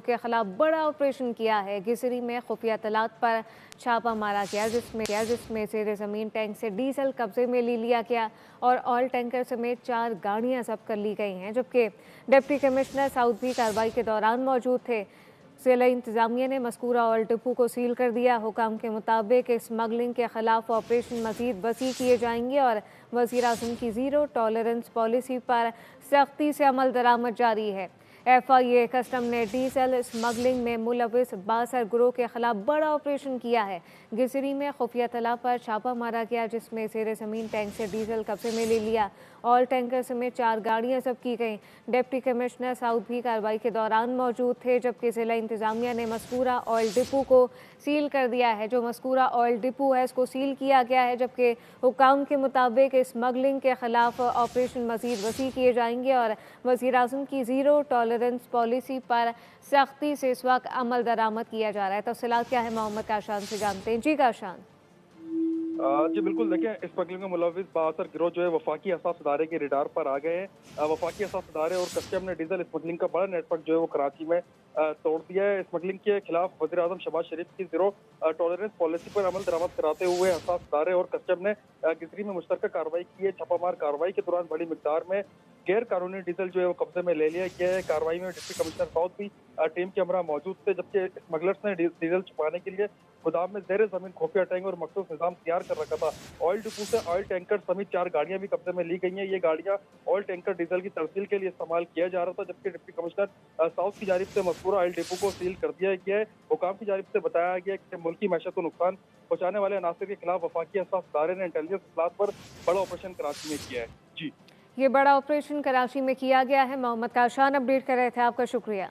के खिलाफ बड़ा ऑपरेशन किया है। गिसरी में खुफिया तलात पर छापा मारा गया जिसमें ज़ेर ज़मीन टैंक से डीजल कब्जे में ले लिया गया और ऑयल टैंकर समेत 4 गाड़ियां जब्त कर ली गई हैं, जबकि डिप्टी कमिश्नर साउथ भी कार्रवाई के दौरान मौजूद थे। जिला इंतजामिया ने मस्कूरा ऑयल डिपो को सील कर दिया। हुकाम के मुताबिक स्मगलिंग के खिलाफ ऑपरेशन मजीद वसी किए जाएंगे और वज़ीर आज़म की ज़ीरो टॉलरेंस पॉलिसी पर सख्ती से अमल दरामद जारी है। FIA कस्टम ने डीजल स्मगलिंग में मुलविस बासर गिरोह के खिलाफ बड़ा ऑपरेशन किया है। गिसरी में खुफिया तला पर छापा मारा गया जिसमें ज़ेर ज़मीन टैंक से डीजल कब्जे में ले लिया। ऑयल टैंकर समेत 4 गाड़ियां जब्त की गईं। डिप्टी कमिश्नर साउथ भी कार्रवाई के दौरान मौजूद थे, जबकि जिला इंतजामिया ने मस्कूरा ऑयल डिपो को सील कर दिया है। जो मस्कूरा ऑयल डिपो है इसको सील किया गया है, जबकि हुकाम के मुताबिक स्मगलिंग के खिलाफ ऑपरेशन मजीद वसी किए जाएंगे और वज़ीर आज़म की ज़ीरो टॉलरेंस पॉलिसी पर सख्ती से इस वक्त अमल दरामद किया जा रहा है। तफसीलात क्या है मोहम्मद काशान से जानते हैं। जी काशान। जी बिल्कुल, देखिए स्मगलिंग में मुलविस बासर गिरोह जो है वफाकी अहसास इदारे के रडार पर आ गए हैं। वफाकी अहसास इदारे और कस्टम ने डीजल स्मगलिंग का बड़ा नेटवर्क जो है वो कराची में तोड़ दिया है। स्मगलिंग के खिलाफ वज़ीर आज़म शहबाज शरीफ की जीरो टॉलरेंस पॉलिसी पर अमल दरामद कराते हुए अहसास इदारे और कस्टम ने गिसरी में मुश्तरका कार्रवाई की है। छापामार कार्रवाई के दौरान बड़ी मिकदार में गैर कानूनी डीजल जो है वो कब्जे में ले लिया गया है। कार्रवाई में डिप्टी कमिश्नर साउथ भी टीम के हमरा मौजूद थे, जबकि स्मगलर्स ने डीजल छुपाने के लिए गोदाम में ज़ेर ज़मीन खुफिया टैंक और मखसूस निज़ाम तैयार कर रखा था। ऑयल डिपो से ऑयल टैंकर समेत 4 गाड़ियां भी कब्जे में ली गई हैं। ये गाड़ियां ऑयल टैंकर डीजल की तरसील के लिए इस्तेमाल किया जा रहा था, जबकि डिप्टी कमिश्नर साउथ की जानिब से मज़कूरा ऑयल डिपो को सील कर दिया गया है। हुकाम की जानिब से बताया गया कि मुल्की मैशत को नुकसान पहुंचाने वाले अनासर के खिलाफ वफाकी अहसास इदारे ने इंटेलिजेंस इतलात पर बड़ा ऑपरेशन कराची में किया है। जी, ये बड़ा ऑपरेशन कराची में किया गया है। मोहम्मद काशान अपडेट कर रहे थे, आपका शुक्रिया।